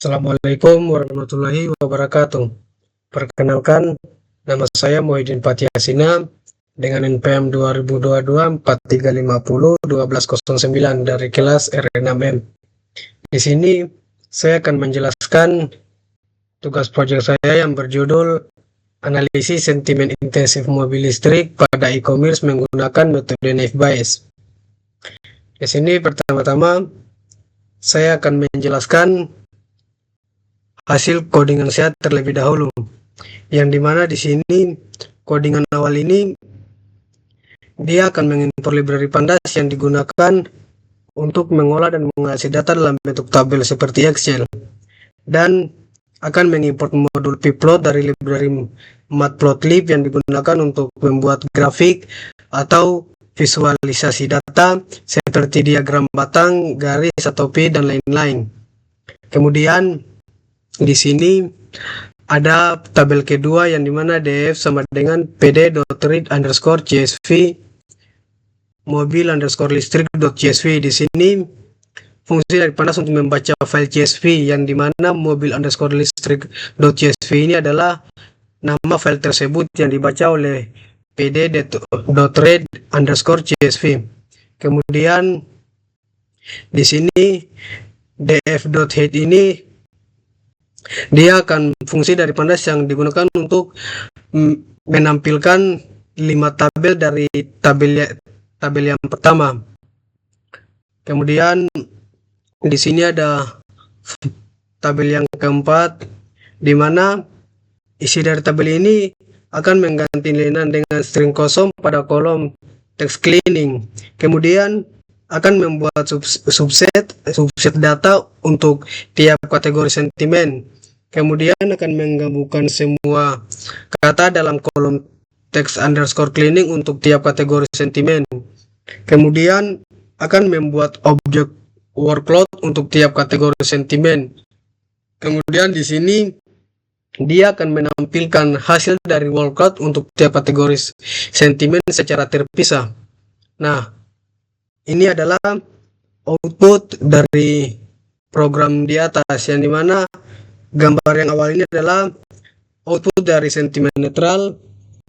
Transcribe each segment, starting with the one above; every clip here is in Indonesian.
Assalamualaikum warahmatullahi wabarakatuh. Perkenalkan, nama saya Muhyiddin Fatihasina dengan NPM 2022-4350-1209 dari kelas R6M. Di sini saya akan menjelaskan tugas proyek saya yang berjudul Analisis Sentimen Intensif Mobil Listrik pada e-commerce menggunakan metode Naive Bayes. Di sini pertama-tama saya akan menjelaskan hasil codingan saya terlebih dahulu, yang dimana di sini codingan awal ini dia akan mengimpor library pandas yang digunakan untuk mengolah dan mengasih data dalam bentuk tabel seperti Excel, dan akan mengimport modul pplot dari library matplotlib yang digunakan untuk membuat grafik atau visualisasi data seperti diagram batang, garis, atau P, dan lain-lain. Kemudian di sini ada tabel kedua yang dimana df sama dengan pd.read_csv mobil_listrik.csv. Di sini fungsi dari pandas untuk membaca file csv yang dimana mobil_listrik.csv ini adalah nama file tersebut yang dibaca oleh pd.read_csv. Kemudian di sini df.head ini dia akan fungsi dari pandas yang digunakan untuk menampilkan 5 tabel dari tabel yang pertama. Kemudian di sini ada tabel yang keempat, di mana isi dari tabel ini akan mengganti nilai dengan string kosong pada kolom text cleaning. Kemudian akan membuat subset data untuk tiap kategori sentimen. Kemudian akan menggabungkan semua kata dalam kolom text_cleaning untuk tiap kategori sentimen. Kemudian akan membuat objek workload untuk tiap kategori sentimen. Kemudian di sini dia akan menampilkan hasil dari workload untuk tiap kategori sentimen secara terpisah. Nah, ini adalah output dari program di atas, yang dimana gambar yang awal ini adalah output dari sentimen netral,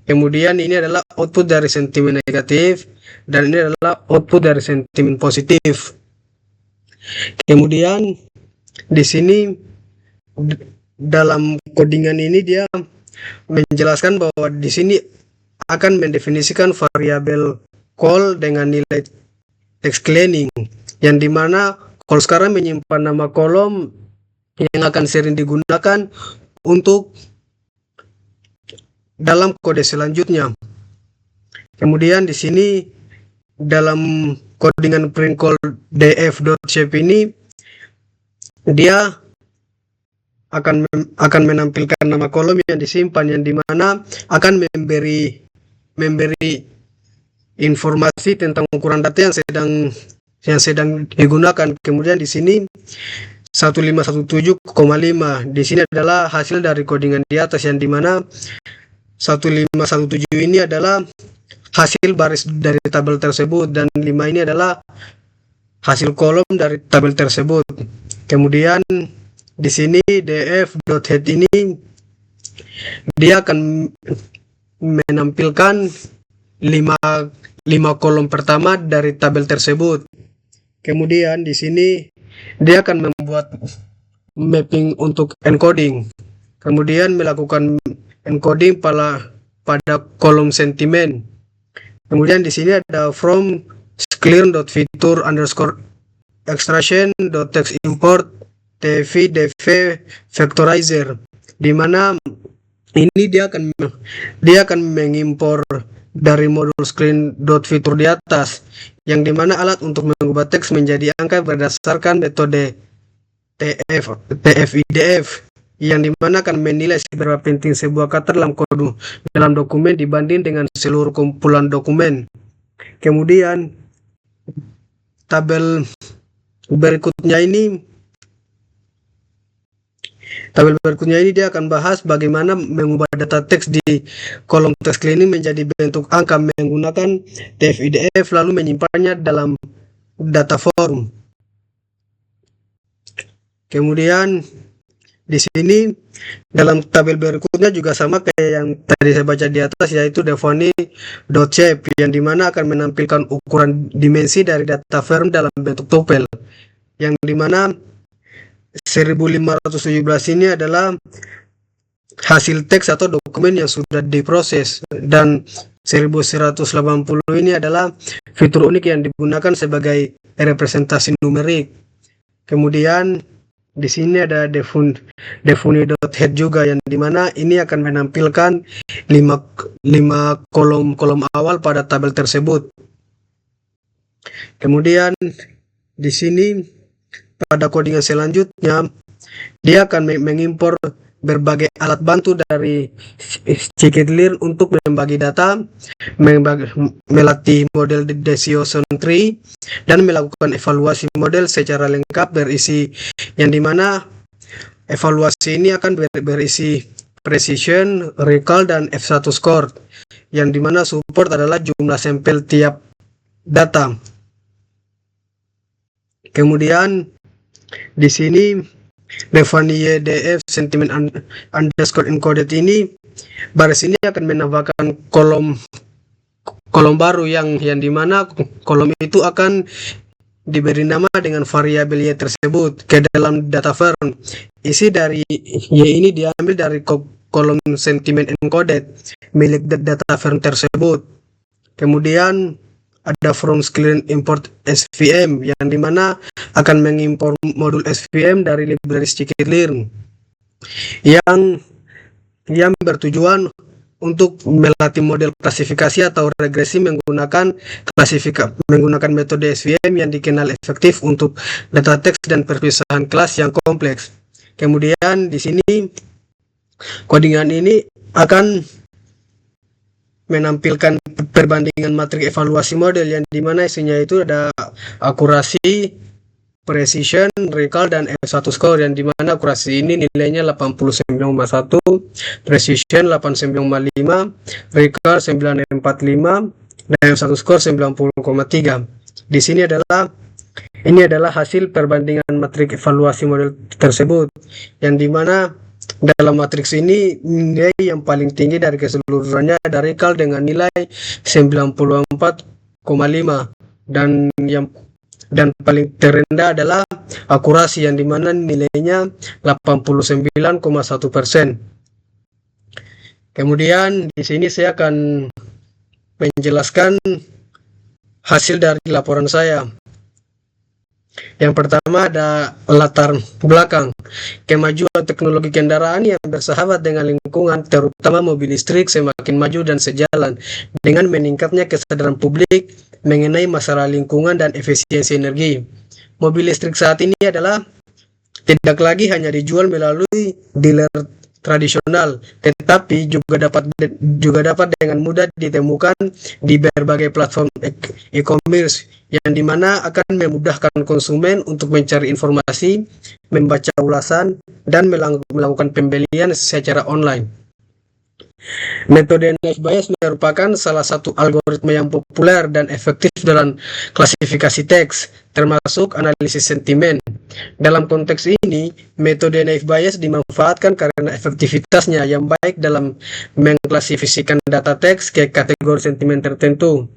kemudian ini adalah output dari sentimen negatif, dan ini adalah output dari sentimen positif. Kemudian di sini dalam codingan ini dia menjelaskan bahwa di sini akan mendefinisikan variabel call dengan nilai text cleaning, yang dimana call sekarang menyimpan nama kolom yang akan sering digunakan untuk dalam kode selanjutnya. Kemudian di sini dalam codingan print call df.shape ini dia akan menampilkan nama kolom yang disimpan, yang dimana akan memberi informasi tentang ukuran data yang sedang digunakan. Kemudian di sini 1517,5 di sini adalah hasil dari codingan di atas, yang dimana 1517 ini adalah hasil baris dari tabel tersebut, dan 5 ini adalah hasil kolom dari tabel tersebut. Kemudian di sini df.head ini dia akan menampilkan 5 kolom pertama dari tabel tersebut. Kemudian di sini dia akan membuat mapping untuk encoding, kemudian melakukan encoding pada kolom sentimen. Kemudian di sini ada from clear.feature_extraction.textImport tv-dv vectorizer, di mana ini dia akan mengimpor dari modul screen.feature di atas, yang dimana alat untuk mengubah teks menjadi angka berdasarkan metode tf-idf, yang dimana akan menilai seberapa penting sebuah kata dalam dokumen dibanding dengan seluruh kumpulan dokumen. Kemudian tabel berikutnya ini dia akan bahas bagaimana mengubah data teks di kolom text cleaning menjadi bentuk angka menggunakan tf-idf, lalu menyimpannya dalam data form. Kemudian Di sini dalam tabel berikutnya juga sama kayak yang tadi saya baca di atas, yaitu define.shape yang dimana akan menampilkan ukuran dimensi dari data firm dalam bentuk tupel, yang dimana 1517 ini adalah hasil teks atau dokumen yang sudah diproses, dan 1180 ini adalah fitur unik yang digunakan sebagai representasi numerik. Kemudian di sini ada defuni.head juga, yang dimana ini akan menampilkan 5 kolom awal pada tabel tersebut. Kemudian di sini pada codingan selanjutnya dia akan mengimpor berbagai alat bantu dari scikit-learn untuk membagi data, melatih model decision tree, dan melakukan evaluasi model secara lengkap berisi, yang dimana evaluasi ini akan berisi precision, recall, dan F1 score, yang dimana support adalah jumlah sampel tiap data. Kemudian di sini Define DF sentiment underscore encoded ini, baris ini akan menambahkan kolom baru yang dimana kolom itu akan diberi nama dengan variabel Y tersebut ke dalam data firm. Isi dari Y ini diambil dari kolom sentiment encoded milik data firm tersebut. Kemudian ada from screen import SVM, yang dimana akan mengimpor modul SVM dari library scikit-learn yang bertujuan untuk melatih model klasifikasi atau regresi menggunakan metode SVM yang dikenal efektif untuk data teks dan perpisahan kelas yang kompleks. Kemudian di sini codingan ini akan menampilkan perbandingan matrik evaluasi model, yang dimana isinya itu ada akurasi, precision, recall, dan F1 score, yang dimana akurasi ini nilainya 89,1, precision 89,5, recall 945, dan F1 score 90,3. Di sini adalah hasil perbandingan matrik evaluasi model tersebut, yang dimana dalam matriks ini nilai yang paling tinggi dari keseluruhannya ada recall dengan nilai 94,5, dan paling terendah adalah akurasi yang dimana nilainya 89,1%. Kemudian di sini saya akan menjelaskan hasil dari laporan saya. Yang pertama ada latar belakang. Kemajuan teknologi kendaraan yang bersahabat dengan lingkungan, terutama mobil listrik, semakin maju dan sejalan dengan meningkatnya kesadaran publik mengenai masalah lingkungan dan efisiensi energi. Mobil listrik saat ini adalah tidak lagi hanya dijual melalui dealer tradisional, tetapi juga dapat dengan mudah ditemukan di berbagai platform e-commerce, yang dimana akan memudahkan konsumen untuk mencari informasi, membaca ulasan, dan melakukan pembelian secara online. Metode naive Bayes merupakan salah satu algoritma yang populer dan efektif dalam klasifikasi teks, termasuk analisis sentimen. Dalam konteks ini, metode naive Bayes dimanfaatkan karena efektivitasnya yang baik dalam mengklasifikasikan data teks ke kategori sentimen tertentu.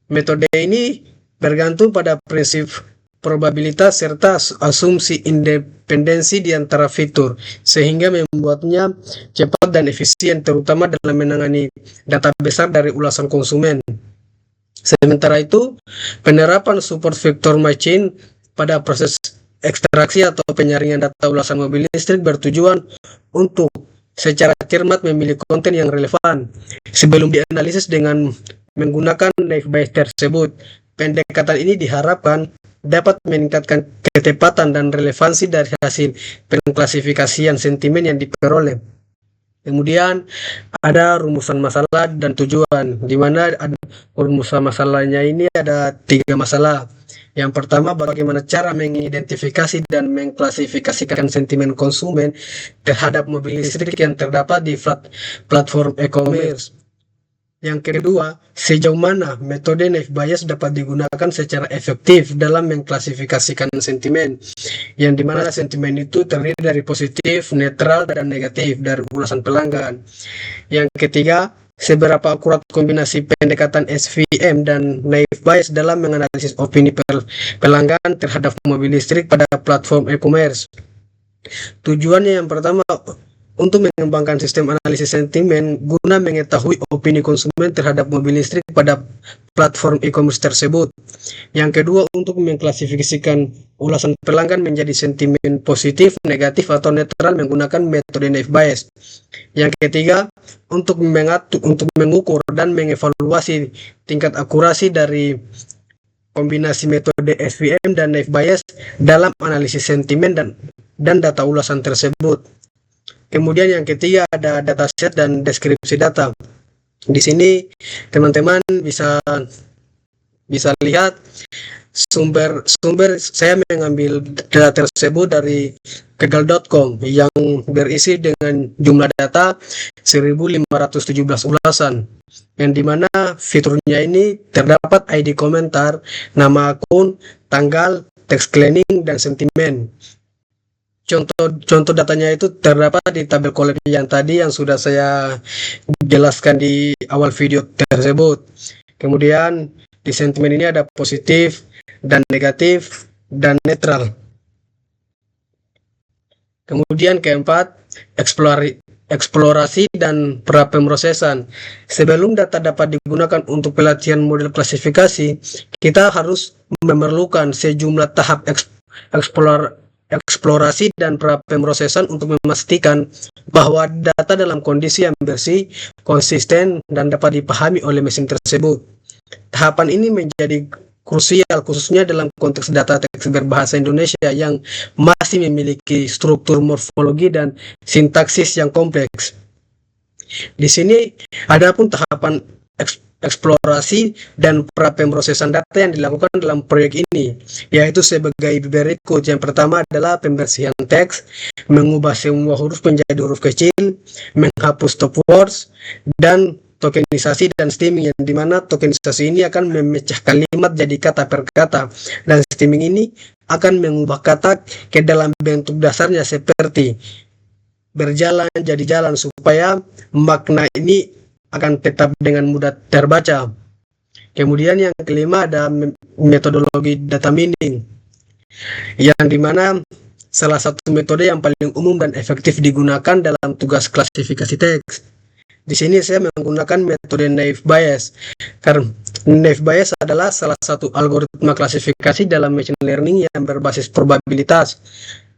Metode ini bergantung pada prinsip probabilitas serta asumsi independensi di antara fitur, sehingga membuatnya cepat dan efisien, terutama dalam menangani data besar dari ulasan konsumen. Sementara itu, penerapan support vector machine pada proses ekstraksi atau penyaringan data ulasan mobil listrik bertujuan untuk secara cermat memilih konten yang relevan sebelum dianalisis dengan menggunakan naive Bayes tersebut. Pendekatan ini diharapkan dapat meningkatkan ketepatan dan relevansi dari hasil pengklasifikasian sentimen yang diperoleh. Kemudian ada rumusan masalah dan tujuan, di mana rumusan masalahnya ini ada 3 masalah. Yang pertama, bagaimana cara mengidentifikasi dan mengklasifikasikan sentimen konsumen terhadap mobil listrik yang terdapat di platform e-commerce. Yang kedua, sejauh mana metode naive Bayes dapat digunakan secara efektif dalam mengklasifikasikan sentimen, yang dimana sentimen itu terdiri dari positif, netral, dan negatif dari ulasan pelanggan. Yang ketiga, seberapa akurat kombinasi pendekatan SVM dan naive Bayes dalam menganalisis opini pelanggan terhadap mobil listrik pada platform e-commerce. Tujuannya yang pertama, untuk mengembangkan sistem analisis sentimen guna mengetahui opini konsumen terhadap mobil listrik pada platform e-commerce tersebut. Yang kedua, untuk mengklasifikasikan ulasan pelanggan menjadi sentimen positif, negatif, atau netral menggunakan metode naive Bayes. Yang ketiga, untuk mengukur dan mengevaluasi tingkat akurasi dari kombinasi metode SVM dan naive Bayes dalam analisis sentimen dan data ulasan tersebut. Kemudian yang ketiga ada dataset dan deskripsi data. Di sini teman-teman bisa lihat sumber saya mengambil data tersebut dari kaggle.com yang berisi dengan jumlah data 1517 ulasan, yang dimana fiturnya ini terdapat ID komentar, nama akun, tanggal, teks cleaning, dan sentimen. Contoh datanya itu terdapat di tabel kolom yang tadi yang sudah saya jelaskan di awal video tersebut. Kemudian di sentimen ini ada positif dan negatif dan netral. Kemudian keempat, eksplorasi dan prapemrosesan. Sebelum data dapat digunakan untuk pelatihan model klasifikasi, kita harus memerlukan sejumlah tahap eksplorasi dan prapemrosesan untuk memastikan bahwa data dalam kondisi yang bersih, konsisten, dan dapat dipahami oleh mesin tersebut. Tahapan ini menjadi krusial khususnya dalam konteks data teks berbahasa Indonesia yang masih memiliki struktur morfologi dan sintaksis yang kompleks. Di sini adapun tahapan eksplorasi dan prapemrosesan data yang dilakukan dalam proyek ini, yaitu sebagai berikut. Yang pertama adalah pembersihan teks, mengubah semua huruf menjadi huruf kecil, menghapus stop words, dan tokenisasi dan stemming, yang dimana tokenisasi ini akan memecah kalimat jadi kata per kata, dan stemming ini akan mengubah kata ke dalam bentuk dasarnya seperti berjalan jadi jalan, supaya makna ini akan tetap dengan mudah terbaca. Kemudian yang kelima ada metodologi data mining, yang dimana salah satu metode yang paling umum dan efektif digunakan dalam tugas klasifikasi teks. Di sini saya menggunakan metode naive Bayes, karena naive Bayes adalah salah satu algoritma klasifikasi dalam machine learning yang berbasis probabilitas.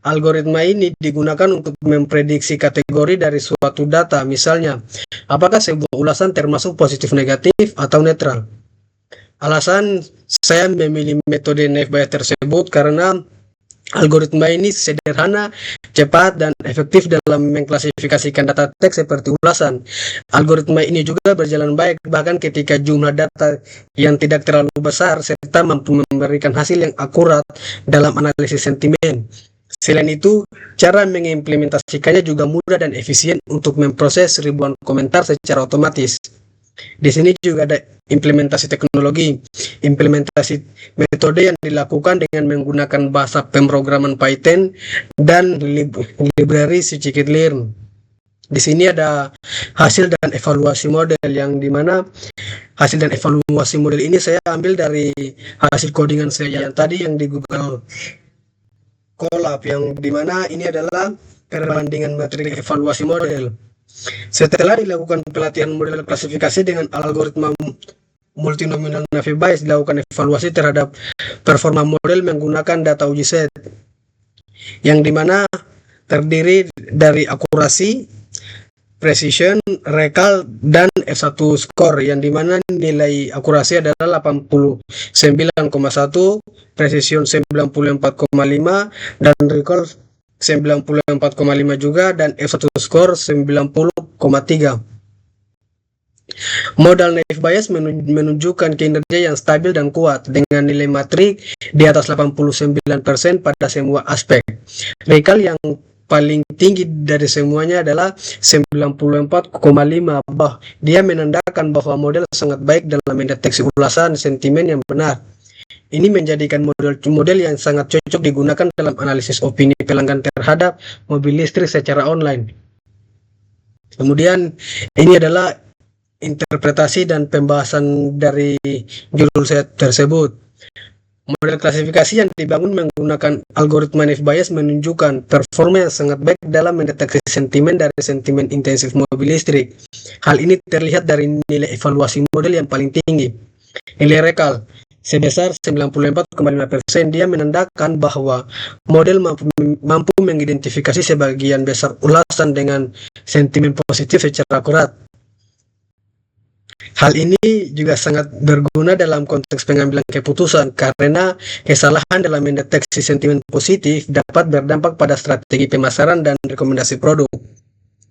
Algoritma ini digunakan untuk memprediksi kategori dari suatu data, misalnya apakah sebuah ulasan termasuk positif, negatif, atau netral. Alasan saya memilih metode naive Bayes tersebut karena algoritma ini sederhana, cepat, dan efektif dalam mengklasifikasikan data teks seperti ulasan. Algoritma ini juga berjalan baik bahkan ketika jumlah data yang tidak terlalu besar, serta mampu memberikan hasil yang akurat dalam analisis sentimen. Selain itu, cara mengimplementasikannya juga mudah dan efisien untuk memproses ribuan komentar secara otomatis. Di sini juga ada implementasi teknologi. Implementasi metode yang dilakukan dengan menggunakan bahasa pemrograman Python dan library scikit-learn. Di sini ada hasil dan evaluasi model, yang dimana hasil dan evaluasi model ini saya ambil dari hasil codingan saya yang tadi yang di Google Colab, yang dimana ini adalah perbandingan metrik evaluasi model. Setelah dilakukan pelatihan model klasifikasi dengan algoritma multinomial naive Bayes, dilakukan evaluasi terhadap performa model menggunakan data uji set, yang dimana terdiri dari akurasi, precision, recall, dan F1 score, yang dimana nilai akurasi adalah 89,1, precision 94,5, dan recall 94,5 juga, dan F1 score 90,3. Modal naive Bayes menunjukkan kinerja yang stabil dan kuat dengan nilai matrik di atas 89% pada semua aspek. Recall yang paling tinggi dari semuanya adalah 94,5. Dia menandakan bahwa model sangat baik dalam mendeteksi ulasan sentimen yang benar. Ini menjadikan model yang sangat cocok digunakan dalam analisis opini pelanggan terhadap mobil listrik secara online. Kemudian ini adalah interpretasi dan pembahasan dari judul saya tersebut. Model klasifikasi yang dibangun menggunakan algoritma Naive Bayes menunjukkan performa yang sangat baik dalam mendeteksi sentimen dari sentimen intensif mobil listrik. Hal ini terlihat dari nilai evaluasi model yang paling tinggi. Nilai rekal sebesar 94,5%. Dia menandakan bahwa model mampu mengidentifikasi sebagian besar ulasan dengan sentimen positif secara akurat. Hal ini juga sangat berguna dalam konteks pengambilan keputusan karena kesalahan dalam mendeteksi sentimen positif dapat berdampak pada strategi pemasaran dan rekomendasi produk.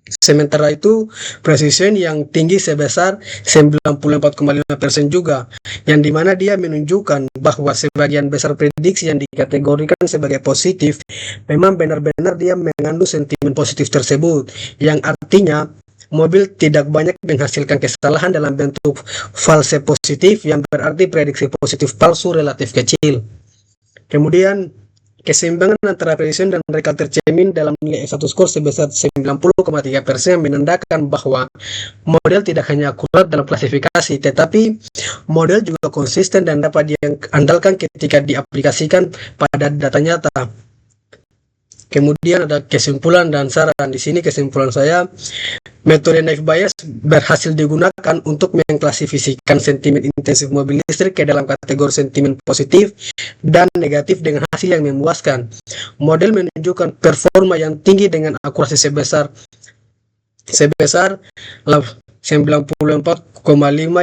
Sementara itu, precision yang tinggi sebesar 94,5% juga, yang dimana dia menunjukkan bahwa sebagian besar prediksi yang dikategorikan sebagai positif memang benar-benar dia mengandung sentimen positif tersebut, yang artinya mobil tidak banyak menghasilkan kesalahan dalam bentuk false positif, yang berarti prediksi positif palsu relatif kecil. Kemudian keseimbangan antara precision dan rekal tercermin dalam nilai S1 score sebesar 90,3%, menandakan bahwa model tidak hanya akurat dalam klasifikasi, tetapi model juga konsisten dan dapat diandalkan ketika diaplikasikan pada data nyata. Kemudian ada kesimpulan dan saran. Di sini kesimpulan saya, metode Naive Bayes berhasil digunakan untuk mengklasifikasikan sentimen intensif mobil listrik ke dalam kategori sentimen positif dan negatif dengan hasil yang memuaskan. Model menunjukkan performa yang tinggi dengan akurasi sebesar 94,5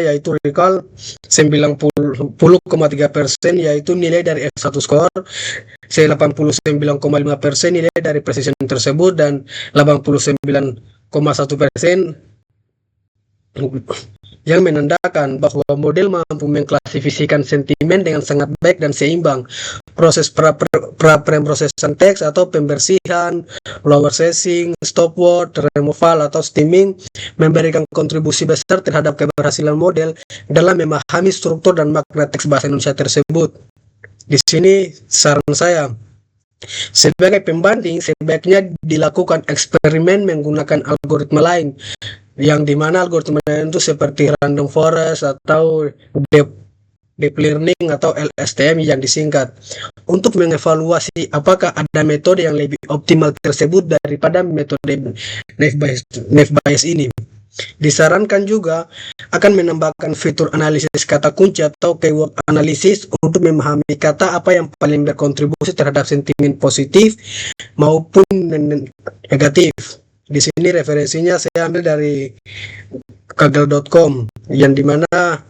yaitu recall, 90,3% yaitu nilai dari S1 score, 89,5% nilai dari precision tersebut, dan 89,1% yang menandakan bahwa model mampu mengklasifikasikan sentimen dengan sangat baik dan seimbang. Proses pra-preprosesan teks atau pembersihan, lower sesing, stop word, removal atau steaming memberikan kontribusi besar terhadap keberhasilan model dalam memahami struktur dan makna teks bahasa Indonesia tersebut. Di sini saran saya, sebagai pembanding sebaiknya dilakukan eksperimen menggunakan algoritma lain, yang dimana algoritma itu seperti random forest atau deep learning atau LSTM yang disingkat, untuk mengevaluasi apakah ada metode yang lebih optimal tersebut daripada metode Naive Bayes ini. Disarankan juga akan menambahkan fitur analisis kata kunci atau keyword analisis untuk memahami kata apa yang paling berkontribusi terhadap sentimen positif maupun negatif. Di sini referensinya saya ambil dari kaggle.com, yang dimana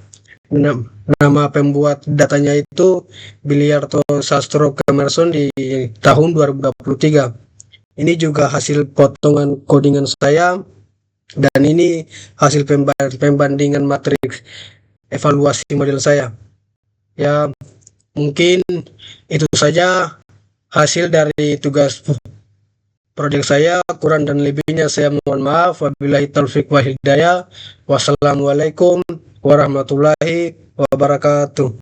nama pembuat datanya itu Biliarto Sastro Kemerson di tahun 2023. Ini juga hasil potongan codingan saya, dan ini hasil pembandingan matriks evaluasi model saya. Ya, mungkin itu saja hasil dari tugas proyek saya. Kurang dan lebihnya saya mohon maaf. Wabillahi taufik wal hidayah. Wassalamualaikum warahmatullahi wabarakatuh.